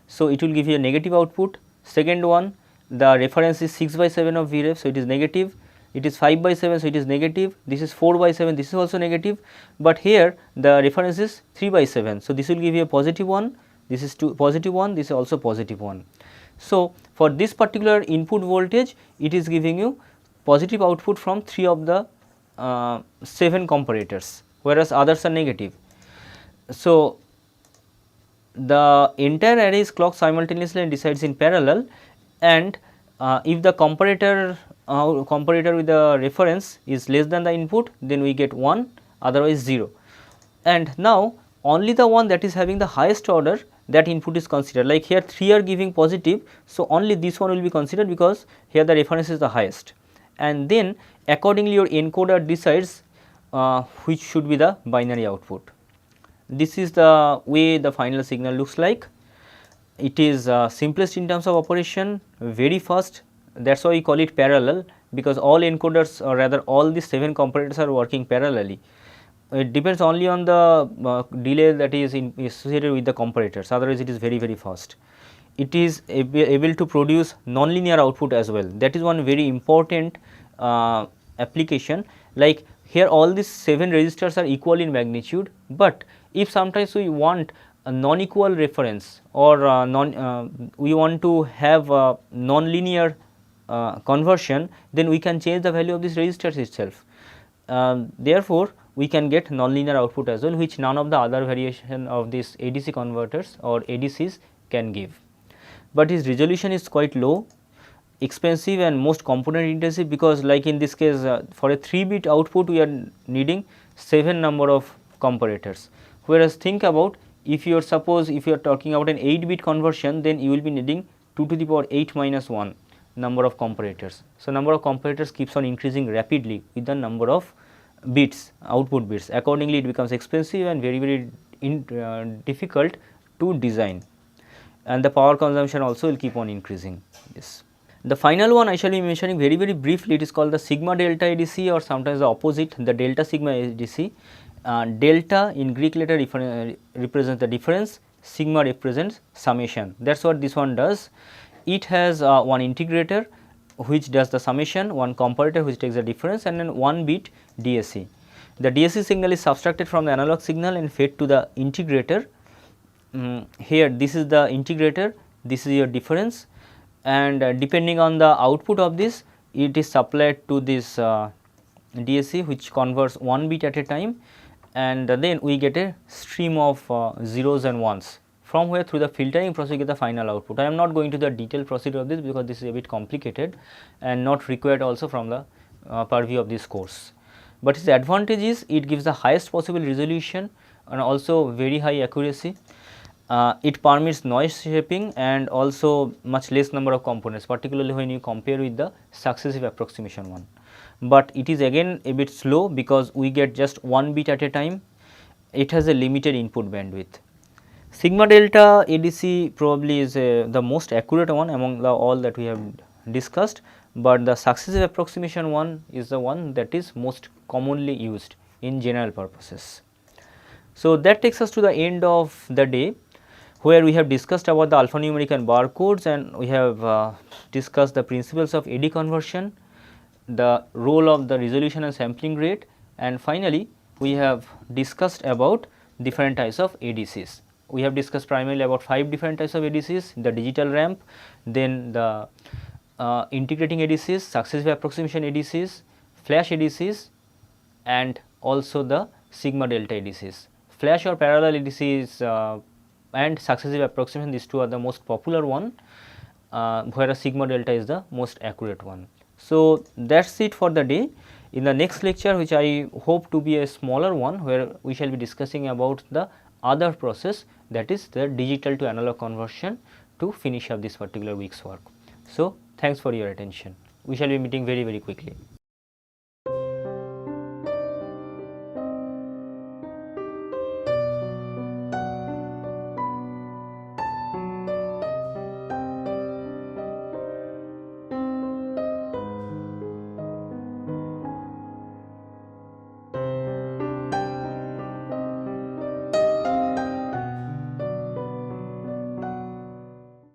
S2: so it will give you a negative output. Second one, the reference is 6 by 7 of Vref, so it is negative. It is 5 by 7, so it is negative. This is 4 by 7, this is also negative, but here the reference is 3 by 7. So, this will give you a positive one, this is positive one, this is also positive one. So, for this particular input voltage, it is giving you positive output from 3 of the 7 comparators, whereas others are negative. So, the entire array is clocked simultaneously and decides in parallel, and if the comparator with the reference is less than the input, then we get 1, otherwise 0. And now only the one that is having the highest order, that input is considered. Like here 3 are giving positive, so only this one will be considered because here the reference is the highest, and then accordingly your encoder decides which should be the binary output. This is the way the final signal looks like. It is simplest in terms of operation, very fast, that is why we call it parallel, because all encoders or rather all the 7 comparators are working parallelly. It depends only on the delay that is associated with the comparators, otherwise it is very fast. It is able to produce nonlinear output as well, that is one very important application. Like here all these 7 resistors are equal in magnitude, but if sometimes we want a non-equal reference or we want to have a non-linear conversion, then we can change the value of this resistors itself. Therefore, we can get non-linear output as well, which none of the other variation of these ADC converters or ADCs can give. But its resolution is quite low, expensive and most component intensive, because like in this case for a 3-bit output we are needing 7 number of comparators, whereas think about if you are talking about an 8-bit conversion, then you will be needing 2 to the power 8 minus 1 number of comparators. So, number of comparators keeps on increasing rapidly with the number of bits, output bits. Accordingly, it becomes expensive and very difficult to design, and the power consumption also will keep on increasing. Yes. The final one I shall be mentioning very briefly. It is called the sigma delta ADC, or sometimes the opposite, the delta sigma ADC. Delta in Greek letter represents the difference, sigma represents summation. That is what this one does. It has one integrator, which does the summation, one comparator which takes the difference, and then 1 bit DAC. The DAC signal is subtracted from the analog signal and fed to the integrator. Here this is the integrator, this is your difference, and depending on the output of this, it is supplied to this DAC, which converts 1 bit at a time, and then we get a stream of zeros and ones, from where through the filtering process we get the final output. I am not going to the detailed procedure of this because this is a bit complicated and not required also from the purview of this course. But its advantage is it gives the highest possible resolution and also very high accuracy. It permits noise shaping and also much less number of components, particularly when you compare with the successive approximation one. But it is again a bit slow because we get just 1 bit at a time. It has a limited input bandwidth. Sigma delta ADC probably is the most accurate one among all that we have discussed, but the successive approximation one is the one that is most commonly used in general purposes. So, that takes us to the end of the day, where we have discussed about the alphanumeric and bar codes, and we have discussed the principles of AD conversion, the role of the resolution and sampling rate, and finally, we have discussed about different types of ADCs. We have discussed primarily about 5 different types of ADCs: the digital ramp, then the integrating ADCs, successive approximation ADCs, flash ADCs, and also the sigma delta ADCs. Flash or parallel ADCs and successive approximation, these two are the most popular one, whereas sigma delta is the most accurate one. So, that is it for the day. In the next lecture, which I hope to be a smaller one, where we shall be discussing about the other process, that is the digital to analog conversion, to finish up this particular week's work. So, thanks for your attention. We shall be meeting very quickly.